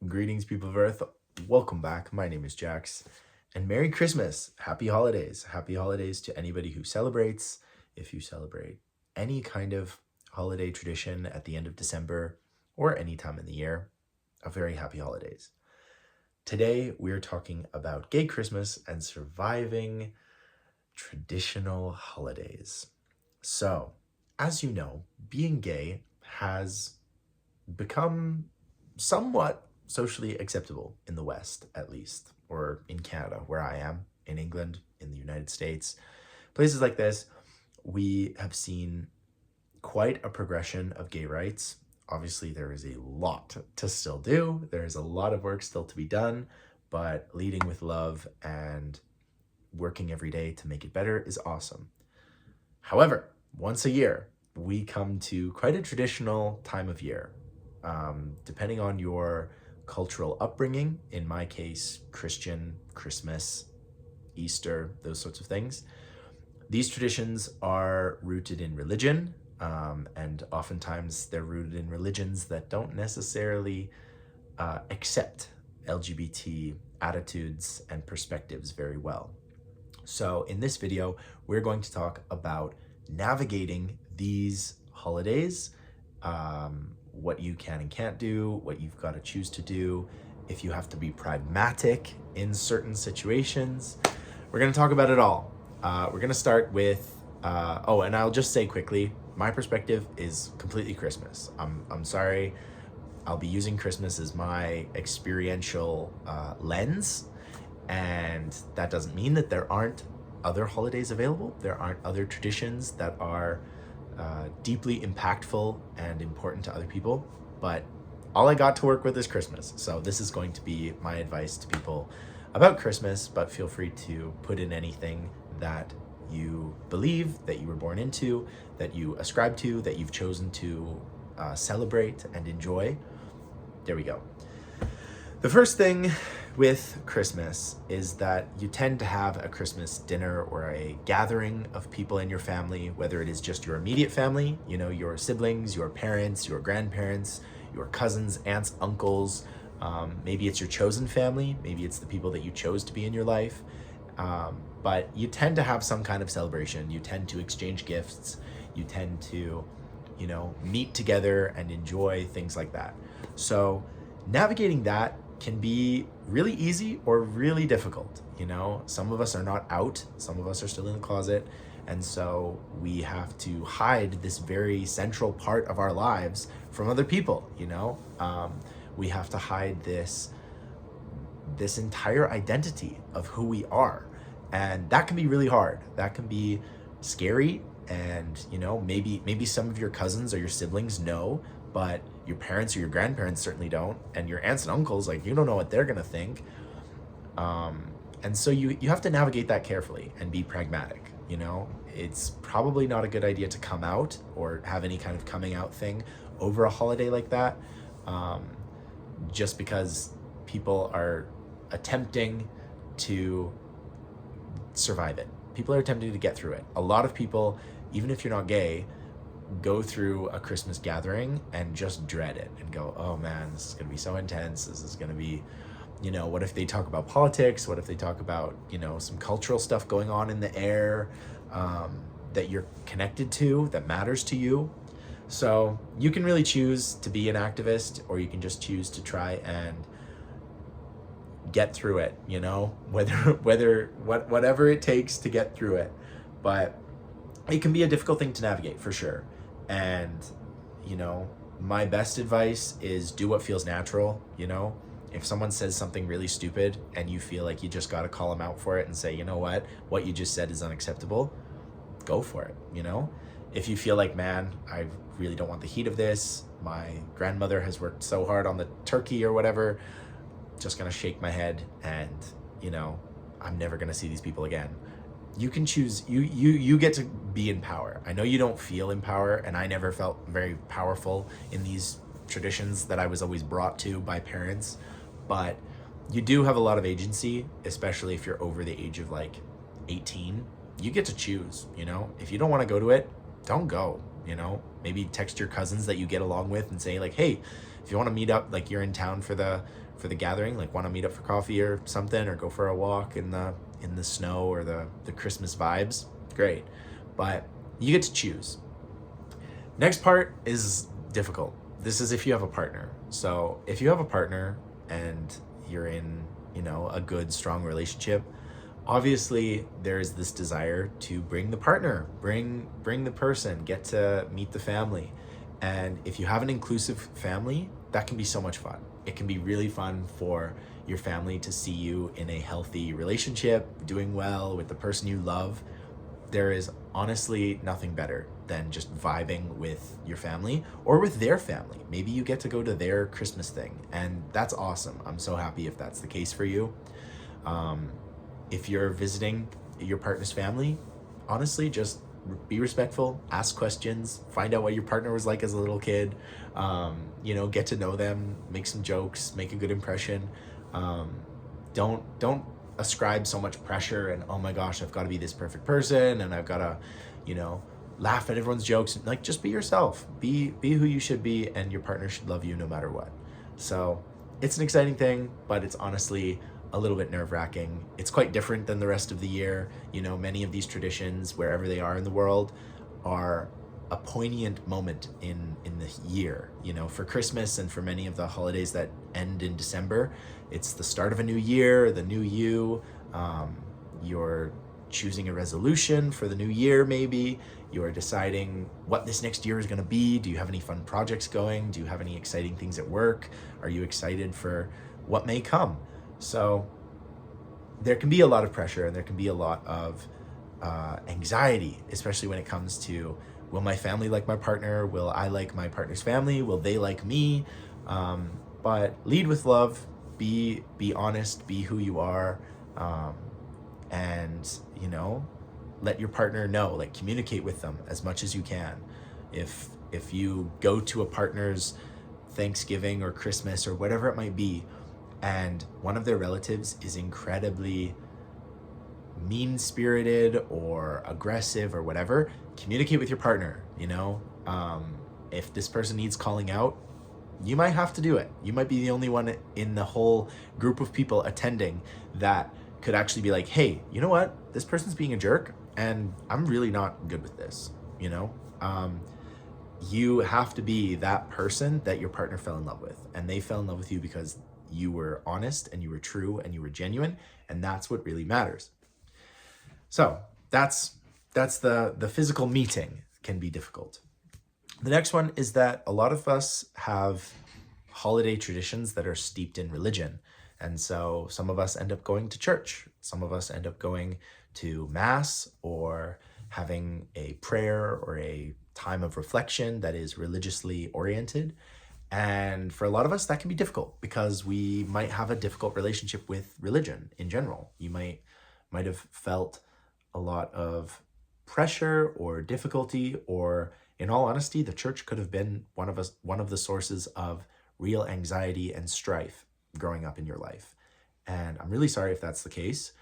Greetings, people of Earth. Welcome back. My name is Jax, and Merry Christmas. Happy holidays. Happy holidays to anybody who celebrates. If you celebrate any kind of holiday tradition at the end of December or any time in the year, a very happy holidays. Today, we're talking about gay Christmas and surviving traditional holidays. So, as you know, being gay has become somewhat socially acceptable in the West, at least, or in Canada, where I am, in England, in the United States. Places like this, we have seen quite a progression of gay rights. Obviously, there is a lot to still do. There is a lot of work still to be done, but leading with love and working every day to make it better is awesome. However, once a year, we come to quite a traditional time of year. Depending on your cultural upbringing, in my case, Christian, Christmas, Easter, those sorts of things. These traditions are rooted in religion, and oftentimes they're rooted in religions that don't necessarily accept LGBT attitudes and perspectives very well. So in this video, we're going to talk about navigating these holidays, what you can and can't do, what you've got to choose to do, if you have to be pragmatic in certain situations. We're going to talk about it all. We're going to start with, and I'll just say quickly, my perspective is completely Christmas. I'm sorry, I'll be using Christmas as my experiential lens, and that doesn't mean that there aren't other holidays available. There aren't other traditions that are deeply impactful and important to other people, but all I got to work with is Christmas. So this is going to be my advice to people about Christmas, but feel free to put in anything that you believe, that you were born into, that you ascribe to, that you've chosen to celebrate and enjoy. There we go. The first thing with Christmas is that you tend to have a Christmas dinner or a gathering of people in your family, whether it is just your immediate family, you know, your siblings, your parents, your grandparents, your cousins, aunts, uncles. Maybe it's your chosen family. Maybe it's the people that you chose to be in your life. But you tend to have some kind of celebration. You tend to exchange gifts. You tend to, meet together and enjoy things like that. So navigating that can be really easy or really difficult. Some of us are not out, some of us are still in the closet, and so we have to hide this very central part of our lives from other people. We have to hide this entire identity of who we are, and that can be really hard. That can be scary, and maybe some of your cousins or your siblings know, but your parents or your grandparents certainly don't, and your aunts and uncles, you don't know what they're gonna think. And so you have to navigate that carefully and be pragmatic. It's probably not a good idea to come out or have any kind of coming out thing over a holiday like that, just because people are attempting to survive it. People are attempting to get through it. A lot of people, even if you're not gay, go through a Christmas gathering and just dread it and go, oh man, this is going to be so intense. This is going to be, what if they talk about politics? What if they talk about, some cultural stuff going on in the air that you're connected to, that matters to you? So you can really choose to be an activist, or you can just choose to try and get through it, whatever it takes to get through it. But it can be a difficult thing to navigate for sure. And, my best advice is do what feels natural. If someone says something really stupid and you feel like you just got to call them out for it and say, you know what you just said is unacceptable, go for it. If you feel like, man, I really don't want the heat of this. My grandmother has worked so hard on the turkey or whatever, just going to shake my head and, I'm never going to see these people again. You can choose, you get to be in power. I know you don't feel in power, and I never felt very powerful in these traditions that I was always brought to by parents, but you do have a lot of agency, especially if you're over the age of 18. You get to choose. If you don't want to go to it, don't go. Maybe text your cousins that you get along with and say hey, If you want to meet up, like you're in town for the gathering, like want to meet up for coffee or something, or go for a walk in the snow or the Christmas vibes, great. But you get to choose. Next part is difficult. This is if you have a partner. So if you have a partner and you're in, a good, strong relationship, obviously there is this desire to bring the partner, bring the person, get to meet the family. And if you have an inclusive family, that can be so much fun. It can be really fun for your family to see you in a healthy relationship, doing well with the person you love. There is honestly nothing better than just vibing with your family or with their family. Maybe you get to go to their Christmas thing, and that's awesome. I'm so happy if that's the case for you. If you're visiting your partner's family, honestly, just be respectful, ask questions, find out what your partner was like as a little kid, get to know them, make some jokes, make a good impression. Don't ascribe so much pressure and, oh my gosh, I've got to be this perfect person and I've got to, laugh at everyone's jokes. Like, just be yourself, be who you should be, and your partner should love you no matter what. So it's an exciting thing, but it's honestly a little bit nerve-wracking. It's quite different than the rest of the year. Many of these traditions, wherever they are in the world, are a poignant moment in the year. For Christmas and for many of the holidays that end in December, it's the start of a new year, the new you. You're choosing a resolution for the new year. Maybe you're deciding what this next year is going to be. Do you have any fun projects going? Do you have any exciting things at work? Are you excited for what may come? So there can be a lot of pressure and there can be a lot of anxiety, especially when it comes to, will my family like my partner? Will I like my partner's family? Will they like me? But lead with love, be honest, be who you are, and let your partner know, like, communicate with them as much as you can. If you go to a partner's Thanksgiving or Christmas or whatever it might be, and one of their relatives is incredibly mean-spirited or aggressive or whatever, communicate with your partner. If this person needs calling out, you might have to do it. You might be the only one in the whole group of people attending that could actually be like, hey, you know what? This person's being a jerk and I'm really not good with this. You have to be that person that your partner fell in love with, and they fell in love with you because you were honest and you were true and you were genuine, and that's what really matters. So that's the physical meeting can be difficult. The next one is that a lot of us have holiday traditions that are steeped in religion. And so some of us end up going to church. Some of us end up going to mass or having a prayer or a time of reflection that is religiously oriented. And for a lot of us, that can be difficult because we might have a difficult relationship with religion in general. You might have felt a lot of pressure or difficulty, or in all honesty, the church could have been one of the sources of real anxiety and strife growing up in your life. And I'm really sorry if that's the case.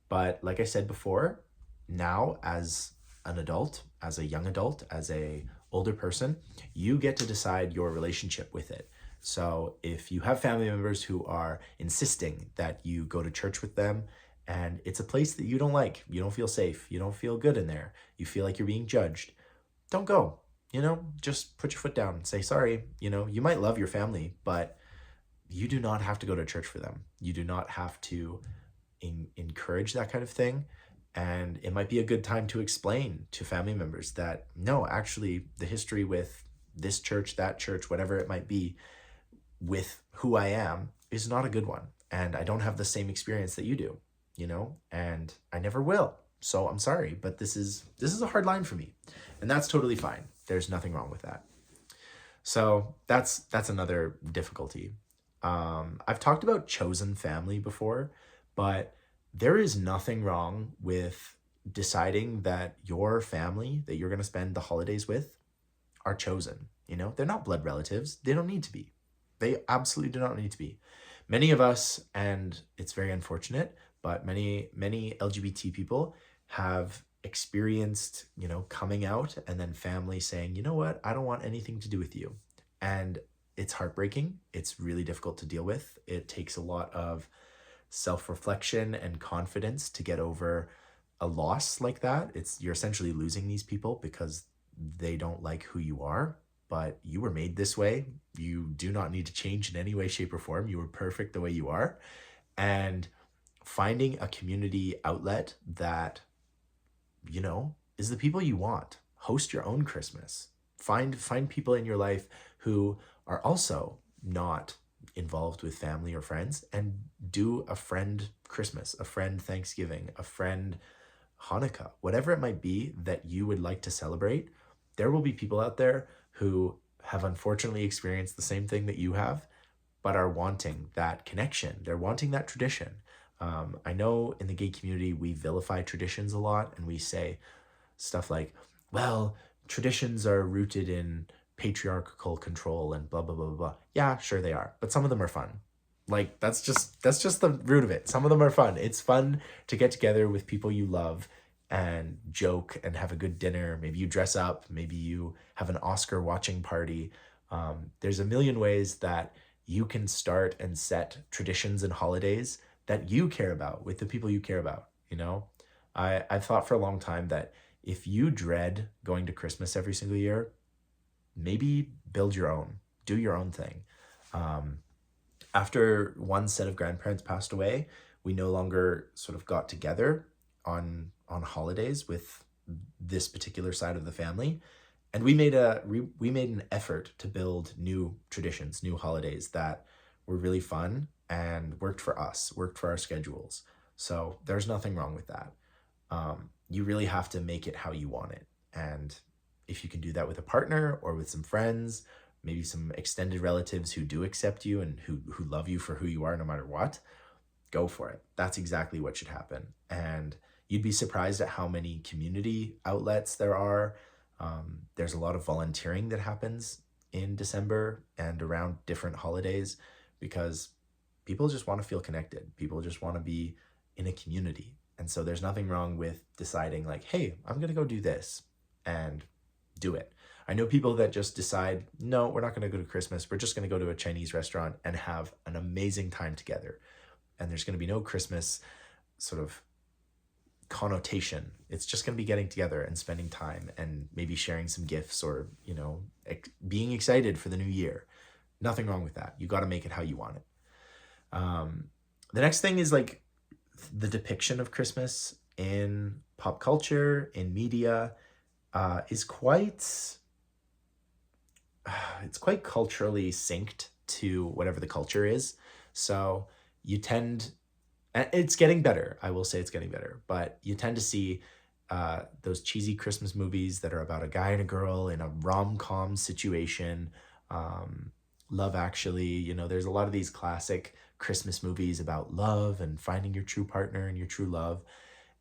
But like I said before, now as an adult, as a young adult, as a older person, you get to decide your relationship with it. So if you have family members who are insisting that you go to church with them, and it's a place that you don't like, you don't feel safe, you don't feel good in there, you feel like you're being judged, don't go. Just put your foot down and say, sorry. You might love your family, but you do not have to go to church for them. You do not have to encourage that kind of thing. And it might be a good time to explain to family members that, no, actually, the history with this church, that church, whatever it might be, with who I am, is not a good one. And I don't have the same experience that you do, and I never will. So I'm sorry, but this is a hard line for me. And that's totally fine. There's nothing wrong with that. So that's another difficulty. I've talked about chosen family before, but there is nothing wrong with deciding that your family that you're going to spend the holidays with are chosen. They're not blood relatives. They don't need to be. They absolutely do not need to be. Many of us, and it's very unfortunate, but many LGBT people have experienced, coming out and then family saying, you know what, I don't want anything to do with you. And it's heartbreaking. It's really difficult to deal with. It takes a lot of self-reflection and confidence to get over a loss like that. You're essentially losing these people because they don't like who you are, but you were made this way. You do not need to change in any way, shape, or form. You were perfect the way you are. And finding a community outlet that, is the people you want. Host your own Christmas. Find people in your life who are also not involved with family or friends, and do a friend Christmas, a friend Thanksgiving, a friend Hanukkah, whatever it might be that you would like to celebrate. There will be people out there who have unfortunately experienced the same thing that you have, but are wanting that connection. They're wanting that tradition. I know in the gay community, we vilify traditions a lot, and we say stuff like, well, traditions are rooted in patriarchal control and blah, blah, blah, blah, blah. Yeah, sure they are. But some of them are fun. Like, that's just the root of it. Some of them are fun. It's fun to get together with people you love and joke and have a good dinner. Maybe you dress up. Maybe you have an Oscar watching party. There's a million ways that you can start and set traditions and holidays that you care about with the people you care about. I've thought for a long time that if you dread going to Christmas every single year, maybe build your own, do your own thing. After one set of grandparents passed away, we no longer sort of got together on holidays with this particular side of the family. And we made an effort to build new traditions, new holidays that were really fun and worked for us, worked for our schedules. So there's nothing wrong with that. You really have to make it how you want it. And if you can do that with a partner or with some friends, maybe some extended relatives who do accept you and who love you for who you are no matter what, go for it. That's exactly what should happen. And you'd be surprised at how many community outlets there are. There's a lot of volunteering that happens in December and around different holidays because people just want to feel connected. People just want to be in a community. And so there's nothing wrong with deciding like, hey, I'm going to go do this and do it. I know people that just decide, no, we're not going to go to Christmas. We're just going to go to a Chinese restaurant and have an amazing time together. And there's going to be no Christmas sort of connotation. It's just going to be getting together and spending time and maybe sharing some gifts or, being excited for the new year. Nothing wrong with that. You got to make it how you want it. The next thing is like the depiction of Christmas in pop culture, in media, is quite culturally synced to whatever the culture is. So it's getting better. I will say it's getting better, but you tend to see those cheesy Christmas movies that are about a guy and a girl in a rom-com situation. Love Actually, there's a lot of these classic Christmas movies about love and finding your true partner and your true love.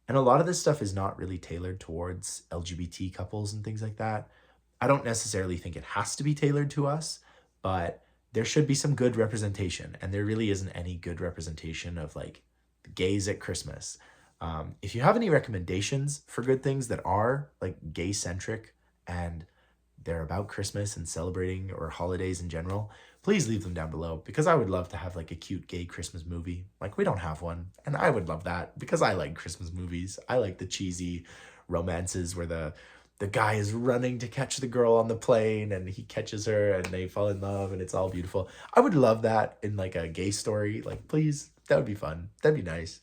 And a lot of this stuff is not really tailored towards LGBT couples and things like that. I don't necessarily think it has to be tailored to us, but there should be some good representation. And there really isn't any good representation of like gays at Christmas. If you have any recommendations for good things that are like gay centric and they're about Christmas and celebrating or holidays in general, please leave them down below because I would love to have like a cute gay Christmas movie. Like we don't have one, and I would love that because I like Christmas movies. I like the cheesy romances where the guy is running to catch the girl on the plane and he catches her and they fall in love and it's all beautiful. I would love that in like a gay story. Like, please, that would be fun. That'd be nice.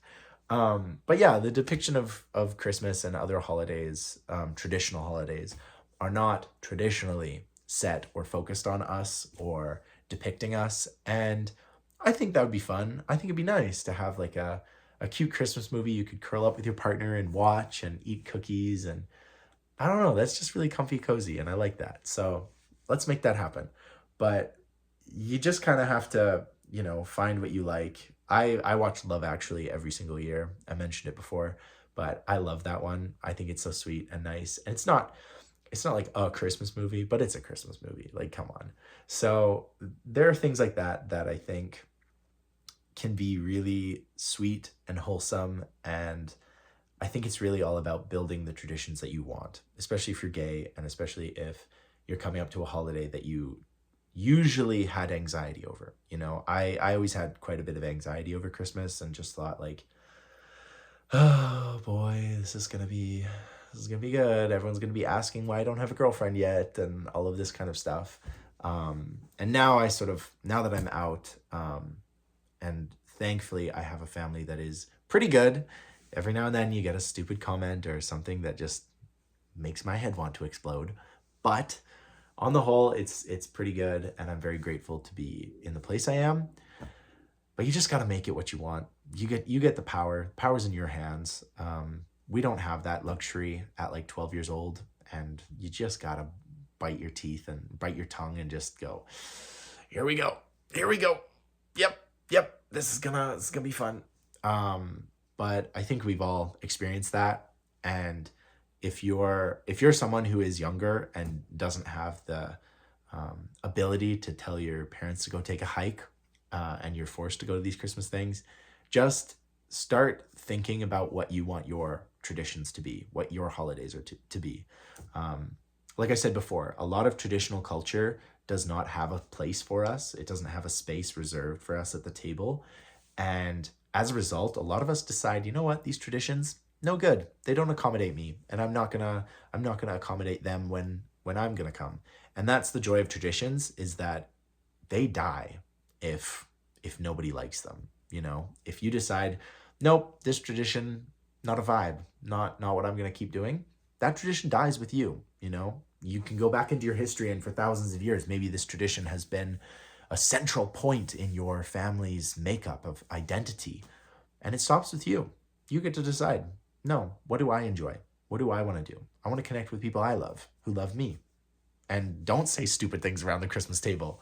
But yeah, the depiction of Christmas and other holidays, traditional holidays, are not traditionally set or focused on us or depicting us. And I think that would be fun. I think it'd be nice to have like a cute Christmas movie you could curl up with your partner and watch and eat cookies. And I don't know, that's just really comfy, cozy. And I like that. So let's make that happen. But you just kind of have to, find what you like. I watch Love Actually every single year. I mentioned it before, but I love that one. I think it's so sweet and nice. And it's not like a Christmas movie, but it's a Christmas movie. Like, come on. So there are things like that I think can be really sweet and wholesome. And I think it's really all about building the traditions that you want, especially if you're gay and especially if you're coming up to a holiday that you usually had anxiety over. You know, I always had quite a bit of anxiety over Christmas and just thought like, oh boy, this is gonna be good. Everyone's gonna be asking why I don't have a girlfriend yet and all of this kind of stuff. And now now that I'm out, and thankfully I have a family that is pretty good. Every now and then you get a stupid comment or something that just makes my head want to explode. But on the whole, it's pretty good, and I'm very grateful to be in the place I am. But you just got to make it what you want. You get the power. Power's in your hands. We don't have that luxury at like 12 years old, and you just got to bite your teeth and bite your tongue and just go, here we go. Here we go. Yep. This is gonna be fun. But I think we've all experienced that. And if you're someone who is younger and doesn't have the ability to tell your parents to go take a hike, and you're forced to go to these Christmas things, just start thinking about what you want your traditions to be, what your holidays are to be. Like I said before, a lot of traditional culture does not have a place for us. It doesn't have a space reserved for us at the table. And as a result, a lot of us decide, you know what, these traditions, no good. They don't accommodate me, and I'm not gonna accommodate them when I'm gonna come. And that's the joy of traditions, is that they die if nobody likes them. You know, if you decide, nope, this tradition, not a vibe, not what I'm gonna keep doing, that tradition dies with you. You know, you can go back into your history, and for thousands of years, maybe this tradition has been a central point in your family's makeup of identity, and it stops with you. You get to decide, no, what do I enjoy? What do I want to do? I want to connect with people I love, who love me. And don't say stupid things around the Christmas table.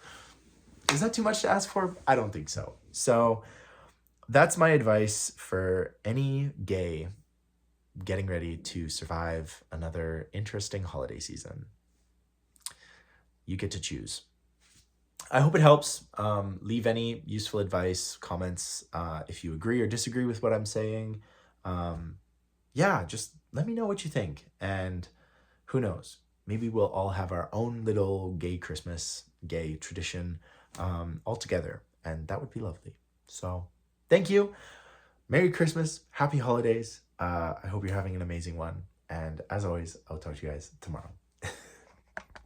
Is that too much to ask for? I don't think so. So that's my advice for any gay getting ready to survive another interesting holiday season. You get to choose. I hope it helps. Leave any useful advice, comments, if you agree or disagree with what I'm saying. Yeah, just let me know what you think. And who knows? Maybe we'll all have our own little gay Christmas, gay tradition, all together. And that would be lovely. So thank you. Merry Christmas. Happy holidays. I hope you're having an amazing one. And as always, I'll talk to you guys tomorrow.